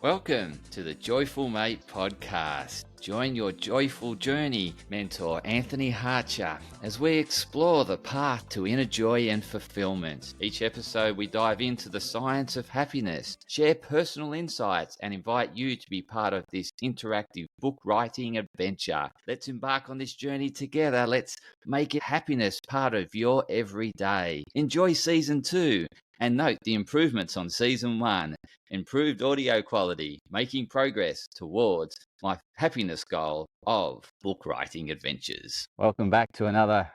Welcome to the Joyful Mate podcast. Join your joyful journey, mentor Anthony Harcher, as we explore the path to inner joy and fulfillment. Each episode, we dive into the science of happiness, share personal insights, and invite you to be part of this interactive book writing adventure. Let's embark on this journey together. Let's make it happiness part of your everyday. Enjoy season 2. And note the improvements on season 1. Improved audio quality, making progress towards my happiness goal of book writing adventures. Welcome back to another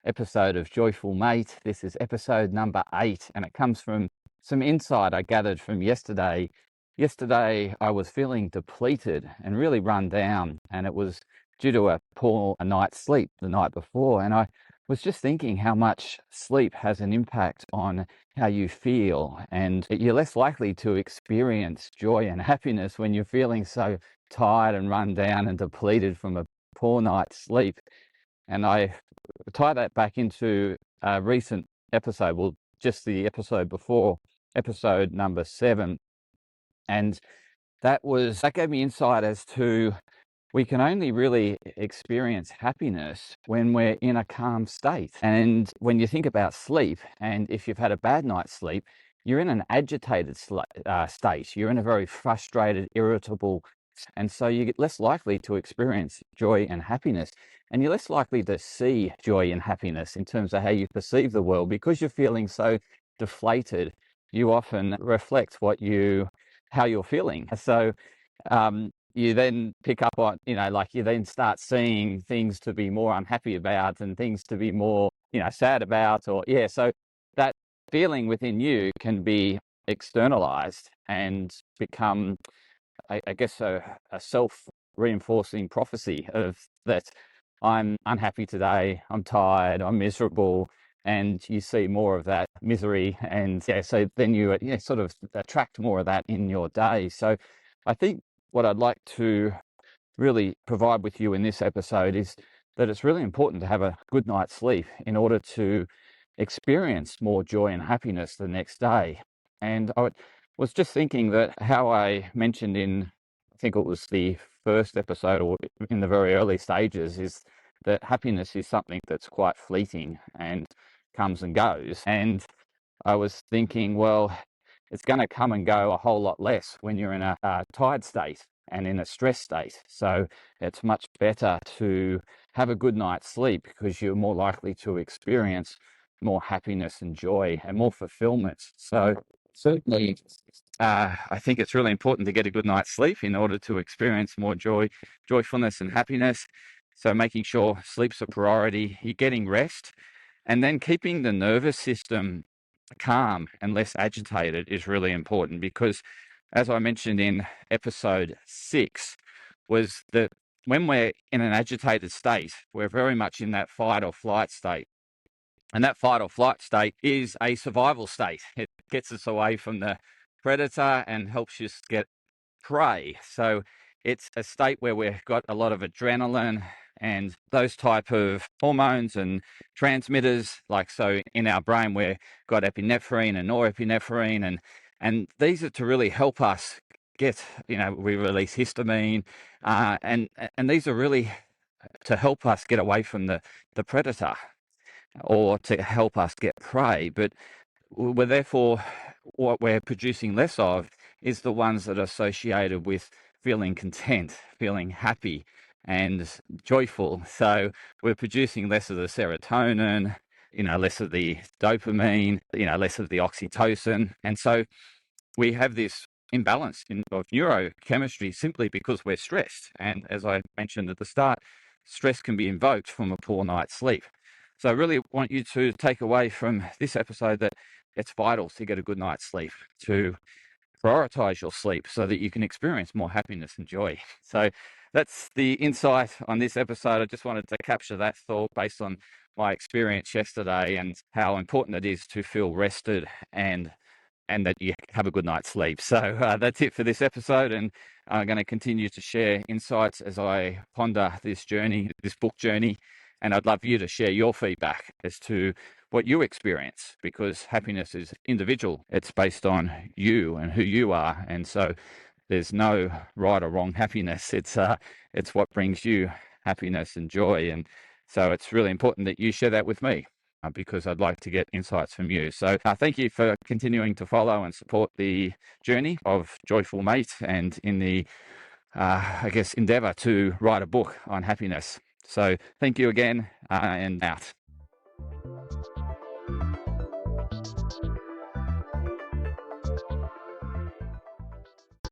episode of Joyful Mate. This is episode number 8, and it comes from some insight I gathered from yesterday. Yesterday, I was feeling depleted and really run down, and it was due to a poor night's sleep the night before. And I was just thinking how much sleep has an impact on how you feel, and you're less likely to experience joy and happiness when you're feeling so tired and run down and depleted from a poor night's sleep. And I tie that back into a recent episode, well, just the episode before, episode number 7. And that gave me insight as to we can only really experience happiness when we're in a calm state. And when you think about sleep, and if you've had a bad night's sleep, you're in an agitated state. You're in a very frustrated, irritable, and so you get less likely to experience joy and happiness. And you're less likely to see joy and happiness in terms of how you perceive the world, because you're feeling so deflated. You often reflect how you're feeling. So you then pick up on, you then start seeing things to be more unhappy about and things to be more, sad about, so that feeling within you can be externalized and become, I guess, a self-reinforcing prophecy of that I'm unhappy today, I'm tired, I'm miserable, and you see more of that misery, and so then you sort of attract more of that in your day. So I think what I'd like to really provide with you in this episode is that it's really important to have a good night's sleep in order to experience more joy and happiness the next day. And I was just thinking that how I mentioned in, I think it was the first episode or in the very early stages, is that happiness is something that's quite fleeting and comes and goes. And I was thinking, well, it's going to come and go a whole lot less when you're in a tired state and in a stress state. So it's much better to have a good night's sleep, because you're more likely to experience more happiness and joy and more fulfillment. So certainly, I think it's really important to get a good night's sleep in order to experience more joyfulness and happiness. So making sure sleep's a priority, you're getting rest, and then keeping the nervous system calm and less agitated is really important, because, as I mentioned in episode 6, was that when we're in an agitated state, we're very much in that fight or flight state. And that fight or flight state is a survival state. It gets us away from the predator and helps us get prey. So it's a state where we've got a lot of adrenaline and those type of hormones and transmitters. Like, so in our brain, we've got epinephrine and norepinephrine, and these are to really help us get, we release histamine, and these are really to help us get away from the predator, or to help us get prey. But we're therefore, what we're producing less of is the ones that are associated with feeling content, feeling happy and joyful. So we're producing less of the serotonin, less of the dopamine, less of the oxytocin. And so we have this imbalance of neurochemistry simply because we're stressed. And as I mentioned at the start, stress can be invoked from a poor night's sleep. So I really want you to take away from this episode that it's vital to get a good night's sleep, to prioritize your sleep so that you can experience more happiness and joy. So that's the insight on this episode. I just wanted to capture that thought based on my experience yesterday and how important it is to feel rested and that you have a good night's sleep. So that's it for this episode, and I'm going to continue to share insights as I ponder this book journey. And I'd love you to share your feedback as to what you experience, because happiness is individual. It's based on you and who you are. And so there's no right or wrong happiness. It's what brings you happiness and joy. And so it's really important that you share that with me, because I'd like to get insights from you. So thank you for continuing to follow and support the journey of Joyful Mate, and in the, endeavor to write a book on happiness. So thank you again, and out.